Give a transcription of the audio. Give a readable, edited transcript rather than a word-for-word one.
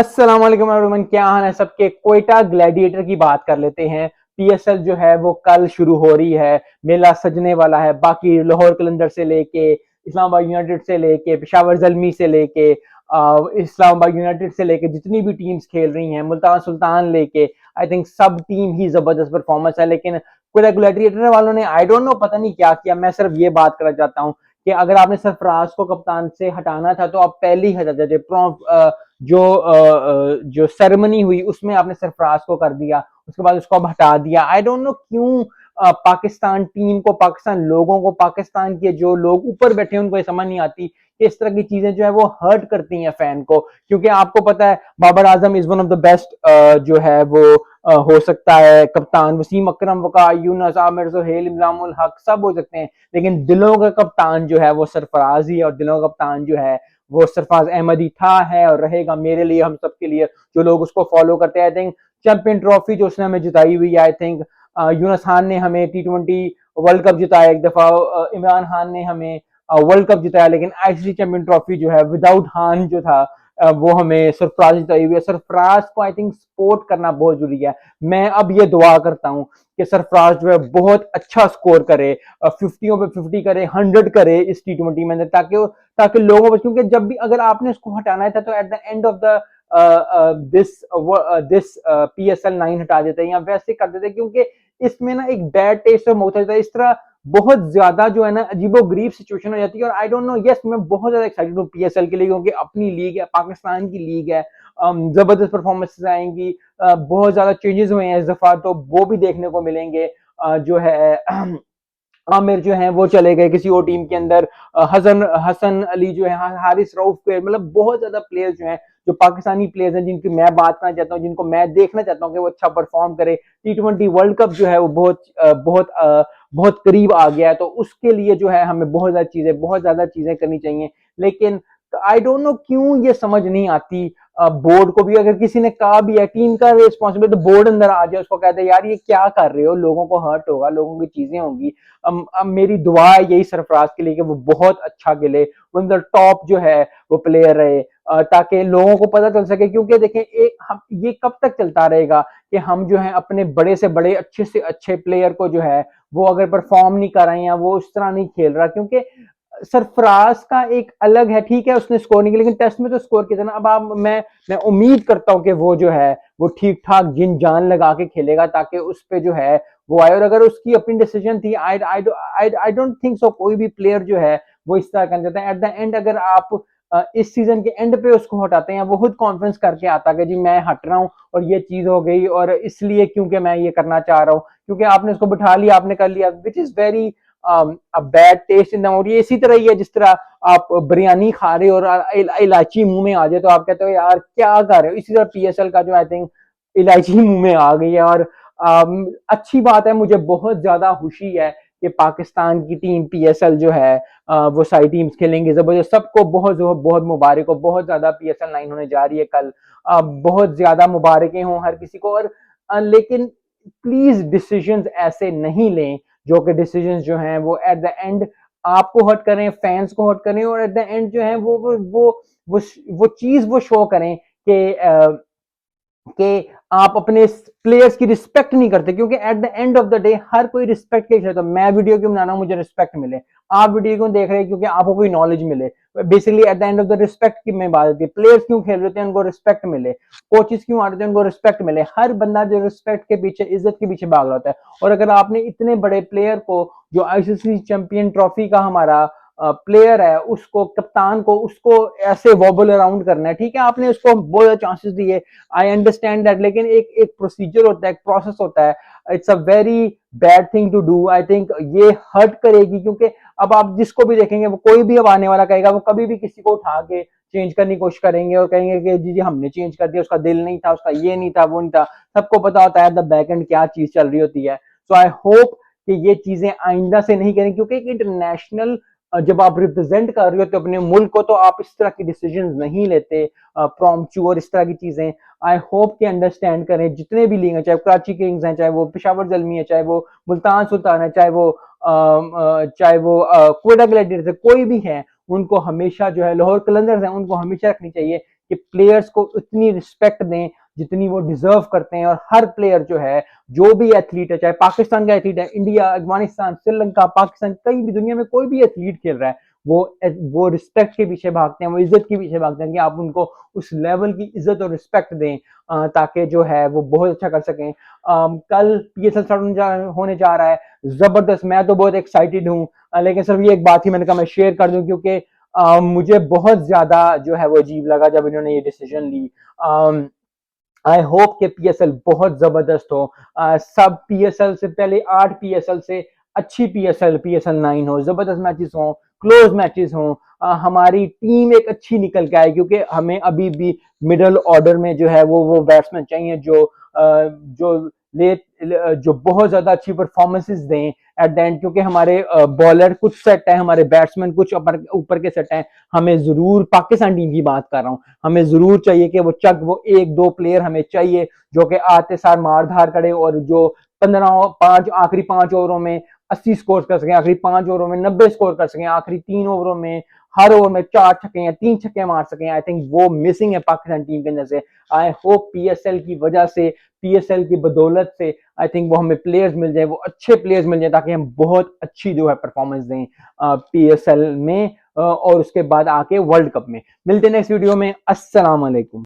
अस्सलाम वालेकुम एवरीवन, क्या हाल है सबके। क्वेटा ग्लैडिएटर की बात कर लेते हैं। पीएसएल जो है वो कल शुरू हो रही है। मेला सजने वाला है। बाकी लाहौर कलंदर से लेके इस्लामाबाद यूनाइटेड से लेके पेशावर जलमी से लेके इस्लामाबाद यूनाइटेड से लेके जितनी भी टीम्स खेल रही हैं, मुल्तान सुल्तान लेके आई थिंक सब टीम ही जबरदस्त परफॉर्मेंस है। लेकिन क्वेटा ग्लैडिएटर वालों ने आई डोंट नो पता नहीं क्या किया। मैं सिर्फ ये बात करना चाहता हूँ कि अगर आपने सरफराज को कप्तान से हटाना था तो आप पहले ही हटा देते। जो सेरेमनी हुई उसमें आपने सरफराज को कर दिया, उसके बाद उसको अब हटा दिया। आई डोंट नो क्यों पाकिस्तान टीम को, पाकिस्तान लोगों को, पाकिस्तान के जो लोग ऊपर बैठे हैं उनको ये समझ नहीं आती कि इस तरह की चीजें जो है वो हर्ट करती हैं फैन को। क्योंकि आपको पता है Babar Azam is one of the best जो है वो हो सकता है कप्तान। वसीम अकरम, वका, यूनुस, आमिर, सुहेल, इमरामुल हक सब हो सकते हैं, लेकिन दिलों का कप्तान जो है वो सरफराज ही है। और दिलों का कप्तान जो है वो सरफराज अहमद ही था, है और रहेगा मेरे लिए, हम सबके लिए जो लोग उसको फॉलो करते हैं। आई थिंक चैंपियन ट्रॉफी जो उसने हमें जिताई हुई है, आई थिंक यूनुस खान ने हमें T20 वर्ल्ड कप जिताया एक दफा, इमरान खान ने हमें वर्ल्ड कप जिताया, लेकिन आईसीसी चैंपियन ट्रॉफी जो है विदाउट हान जो था वो हमें सरफराज जिताई हुई है। सरफराज को आई थिंक सपोर्ट करना बहुत जरूरी है। मैं अब ये दुआ करता हूँ कि सरफराज जो है बहुत अच्छा स्कोर करे, 50 पे 50 करे, 100 करे इस T20 में, ताकि लोगों को, क्योंकि जब भी अगर आपने उसको हटाना था तो eight the end of the this PSL 9 हटा देते हैं या वैसे कर देते, क्योंकि इसमें ना एक बैड टेस्ट ऑफ माउथ आता है। इस तरह बहुत ज्यादा जो है ना अजीबो गरीब सिचुएशन हो जाती है। और आई डोंट नो, यस मैं बहुत ज्यादा एक्साइटेड हूँ पीएसएल के लिए, क्योंकि अपनी लीग है, पाकिस्तान की लीग है। जबरदस्त परफॉर्मेंस आएंगी, बहुत ज्यादा चेंजेस हुए हैं इस दफा, तो वो भी देखने को मिलेंगे। जो है आमिर जो है वो चले गए किसी और टीम के अंदर, हसन हसन अली जो है, हारिस रऊफ पे, मतलब बहुत ज्यादा प्लेयर्स जो हैं, जो पाकिस्तानी प्लेयर्स हैं जिनकी मैं बात करना चाहता हूँ, जिनको मैं देखना चाहता हूँ कि वो अच्छा परफॉर्म करे। T20 वर्ल्ड कप जो है वो बहुत करीब आ गया है, तो उसके लिए जो है हमें बहुत ज्यादा चीजें करनी चाहिए। लेकिन आई डोंट नो क्यों ये समझ नहीं आती बोर्ड को भी। अगर किसी ने कहा भी है टीम का रिस्पॉन्सिबिलिटी, तो बोर्ड अंदर आ जाए, उसको कहते हैं यार ये क्या कर रहे हो, लोगों को हर्ट होगा, लोगों की चीजें होंगी। अब मेरी दुआ है यही सरफराज के लिए कि वो बहुत अच्छा खेले, वो द टॉप जो है वो प्लेयर रहे, ताकि लोगों को पता चल सके। क्योंकि देखें, एक हम ये कब तक चलता रहेगा कि हम जो है अपने बड़े से बड़े अच्छे से अच्छे प्लेयर को जो है वो अगर परफॉर्म नहीं कर रहे हैं या वो उस तरह नहीं खेल रहा। क्योंकि सरफराज का एक अलग है, ठीक है उसने स्कोर नहीं किया, लेकिन टेस्ट में तो स्कोर किया था ना। अब आप मैं उम्मीद करता हूं कि वो जो है वो ठीक ठाक जिन जान लगा के खेलेगा, ताकि उस पे जो है वो आए। और अगर उसकी अपनी डिसीजन थी, आई डोंट थिंक सो कोई भी प्लेयर जो है वो इस तरह करना चाहता है। एट द एंड अगर आप इस सीजन के एंड पे उसको हटाते हैं, वो खुद कॉन्फ्रेंस करके आता है कि जी मैं हट रहा हूँ और ये चीज हो गई, और इसलिए क्योंकि मैं ये करना चाह रहा हूँ, क्योंकि आपने उसको बिठा लिया, आपने कर लिया, which is very bad taste in the mouth. ये इसी तरह ही है जिस तरह आप बिरयानी खा रहे हो और इलायची मुंह में आ जाए तो आप कहते हो यार क्या कर रहे हो। इसी तरह पीएसएल का जो आई थिंक इलायची मुंह में आ गई है। और अच्छी बात है, मुझे बहुत ज्यादा खुशी है कि पाकिस्तान की टीम पीएसएल जो है वो सारी टीम्स खेलेंगे जबरदस्त। सबको बहुत बहुत मुबारक हो, बहुत ज्यादा PSL 9 होने जा रही है कल। बहुत ज्यादा मुबारकें हों हर किसी को। और लेकिन प्लीज डिसीजंस ऐसे नहीं लें जो कि डिसीजंस जो हैं वो एट द एंड आपको हर्ट करें, फैंस को हर्ट करें, और एट द एंड जो है वो चीज वो शो करें कि आप अपने प्लेयर्स की रिस्पेक्ट नहीं करते। क्योंकि at the end of the day हर कोई रिस्पेक्ट के लिए, तो मैं वीडियो क्यों बना रहा हूं, मुझे रिस्पेक्ट मिले। आप वीडियो क्यों देख रहे हैं, क्योंकि आपको कोई नॉलेज मिले। Basically eight the end of the respect की मैं बात होती है। प्लेयर्स क्यों खेल रहे थे, उनको रिस्पेक्ट मिले। कोचेस क्यों आ रहे थे, उनको रिस्पेक्ट मिले। हर बंदा जो रिस्पेक्ट के पीछे, इज्जत के पीछे भाग रहा होता है। और अगर आपने इतने बड़े प्लेयर को, जो आईसीसी चैंपियन ट्रॉफी का हमारा प्लेयर है, उसको, कप्तान को, उसको ऐसे वॉबल अराउंड करना है, ठीक है आपने उसको बहुत ज्यादा चांसेस दिए, आई अंडरस्टैंड दैट, लेकिन एक एक प्रोसीजर होता है, एक प्रोसेस होता है। It's a very bad thing to do. I think ये हर्ट करेगी, क्योंकि अब आप जिसको भी देखेंगे, वो कोई भी अब आने वाला कहेगा, वो कभी भी किसी को उठा के चेंज करने की कोशिश करेंगे और कहेंगे कि जी जी हमने चेंज कर दिया, उसका दिल नहीं था, उसका ये नहीं था, वो नहीं था। सबको पता होता है द बैक एंड क्या चीज चल रही होती है। सो आई होप कि ये चीजें आइंदा से नहीं करें, क्योंकि एक इंटरनेशनल, जब आप रिप्रेजेंट कर रहे होते अपने मुल्क को, तो आप इस तरह की डिसीजन नहीं लेते प्रॉम्प्चू और इस तरह की चीजें। आई होप कि अंडरस्टैंड करें जितने भी लीग हैं, चाहे कराची किंग्स हैं, चाहे वो पेशावर जलमी है, चाहे वो मुल्तान सुल्तान है, चाहे वो क्वेटा ग्लैडिएटर्स है, कोई भी है, उनको हमेशा जो है, लाहौर कलंदर्स हैं, उनको हमेशा रखनी चाहिए कि प्लेयर्स को उतनी रिस्पेक्ट दें जितनी वो डिजर्व करते हैं, और हर प्लेयर जो है, जो भी एथलीट है, चाहे पाकिस्तान का एथलीट है, इंडिया, अफगानिस्तान, श्रीलंका, पाकिस्तान, कहीं भी दुनिया में कोई भी एथलीट खेल रहा है, वो रिस्पेक्ट के पीछे भागते हैं, वो इज्जत के पीछे भागते हैं कि आप उनको उस लेवल की इज्जत और रिस्पेक्ट दें ताकि जो है वो बहुत अच्छा कर सकें। कल पीएसएल स्टार्ट होने जा रहा है, जबरदस्त, मैं तो बहुत एक्साइटेड हूँ। लेकिन सिर्फ ये एक बात ही मैंने कहा मैं शेयर कर दूं, क्योंकि मुझे बहुत ज्यादा जो है वो अजीब लगा जब इन्होंने ये डिसीजन ली। आई होप के पीएसएल बहुत जबरदस्त हो। सब पीएसएल से पहले 8 पीएसएल से अच्छी पीएसएल 9 हो, जबरदस्त मैचेस हो, क्लोज मैचेस हो, हमारी टीम एक अच्छी निकल के आए, क्योंकि हमें अभी भी मिडल ऑर्डर में जो है वो बैट्समैन चाहिए जो ले जो बहुत ज्यादा अच्छी परफॉर्मेंसेस दें एट द एंड, क्योंकि हमारे बॉलर कुछ सेट है, हमारे बैट्समैन कुछ ऊपर के सेट हैं। हमें जरूर, पाकिस्तान टीम की बात कर रहा हूं, हमें जरूर चाहिए कि वो एक दो प्लेयर हमें चाहिए जो कि आते सार मार धार करे, और जो 15 आखिरी 5 ओवरों में 80 स्कोर कर सकें, आखिरी 5 ओवरों में 90 स्कोर कर सकें, आखिरी 3 ओवरों में हर ओवर में 4 छक्के या 3 छक्के मार सकें। आई थिंक वो मिसिंग है पाकिस्तान टीम के अंदर से। आई होप पीएसएल की वजह से, पीएसएल की बदौलत से आई थिंक वो हमें प्लेयर्स मिल जाए, वो अच्छे प्लेयर्स मिल जाए, ताकि हम बहुत अच्छी जो है परफॉर्मेंस दें पीएसएल में और उसके बाद आके वर्ल्ड कप में। मिलते हैं नेक्स्ट वीडियो में। अस्सलाम वालेकुम।